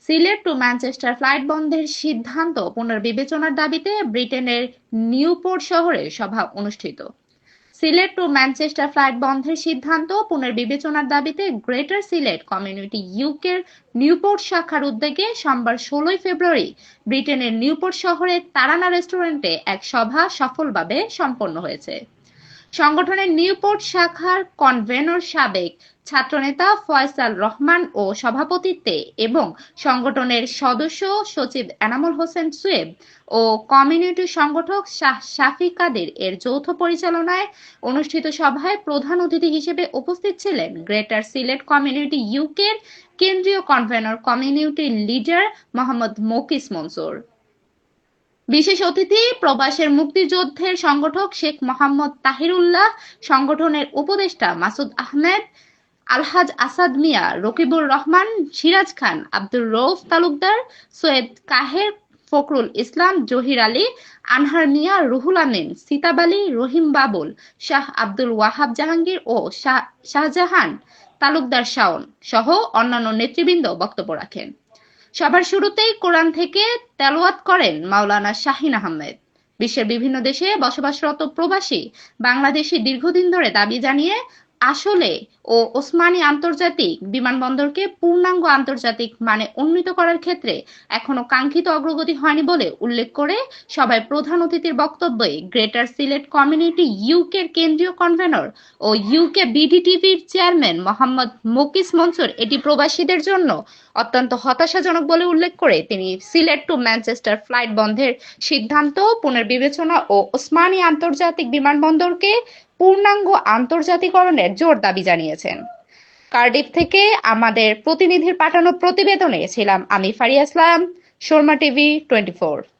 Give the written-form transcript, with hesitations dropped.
Sylhet two Manchester flight বন্ধের সিদ্ধান্ত পুনর্বিবেচনার দাবিতে ব্রিটেনের নিউপোর্ট শহরে সভা অনুষ্ঠিত। সিলেট টু ম্যানচেস্টার ফ্লাইট বন্ধের সিদ্ধান্ত পুনর্বিবেচনার দাবিতে গ্রেটার সিলেট কমিউনিটি ইউকের নিউপোর্ট শাখার উদ্যোগে সোমবার 16 ফেব্রুয়ারি ব্রিটেনের নিউপোর্ট শহরের তারানা রেস্টুরেন্টে এক সভা সফলভাবে সম্পন্ন হয়েছে। সংগঠনের নিউপোর্ট শাখার কনভেনর সাবেক ছাত্রনেতা ফয়সাল রহমান ও সভাপতিত্বে এবং সংগঠনের সদস্য সচিব এনামুল হোসেন সুয়েব ও কমিউনিটি সংগঠক শাফি কাদের এর যৌথ পরিচালনায় অনুষ্ঠিত সভায় প্রধান অতিথি হিসেবে উপস্থিত ছিলেন গ্রেটার সিলেট কমিউনিটি ইউকের কেন্দ্রীয় convenor community leader Mohammad মকিস Mansur. বিশেষ অতিথি প্রবাসের মুক্তিযুদ্ধের সংগঠক শেখ মোহাম্মদ তাহিরুল্লাহ, সংগঠনের উপদেষ্টা মাসুদ আহমেদ, আলহাজ আসাদ মিয়া, রকিবুর রহমান, সিরাজ খান, আব্দুর রউফ তালুকদার, সৈয়দ কাহের, ফখরুল ইসলাম, জহির আলী, আনহার মিয়া, রুহুল আমিন, সিতাব আলী, রহিম বাবুল, শাহ আব্দুল ওয়াহাব জাহাঙ্গীর ও শাহজাহান তালুকদার শাওন সহ অন্যান্য নেতৃবৃন্দ বক্তব্য রাখেন। সভার শুরুতেই কোরআন থেকে তেলাওয়াত করেন মাওলানা শাহিন আহমেদ। বিশ্বের বিভিন্ন দেশে বসবাসরত প্রবাসী বাংলাদেশি দীর্ঘদিন ধরে দাবি জানিয়ে আসলে ও ওসমানী আন্তর্জাতিক বিমানবন্দরকে পূর্ণাঙ্গ আন্তর্জাতিক মানে উন্নীত করার ক্ষেত্রে এখনো কাঙ্ক্ষিত অগ্রগতি হয়নি বলে উল্লেখ করে সভায় প্রধান অতিথির বক্তব্যে গ্রেটার সিলেট কমিউনিটি ইউকের কেন্দ্রীয় কনভেনর ও ইউকে বিডিটিভির চেয়ারম্যান মোহাম্মদ মকিস মনসুর এটি প্রবাসীদের জন্য অত্যন্ত হতাশাজনক বলে উল্লেখ করে তিনি সিলেট টু ম্যানচেস্টার ফ্লাইট বন্ধের সিদ্ধান্ত পুনর্বিবেচনা ও ওসমানী আন্তর্জাতিক বিমানবন্দরকে পূর্ণাঙ্গ আন্তর্জাতিকরণের জোর দাবি জানিয়েছেন। কার্ডিফ থেকে আমাদের প্রতিনিধির পাঠানো প্রতিবেদনে ছিলাম আমি ফারিয়া ইসলাম, শর্মা টিভি 24।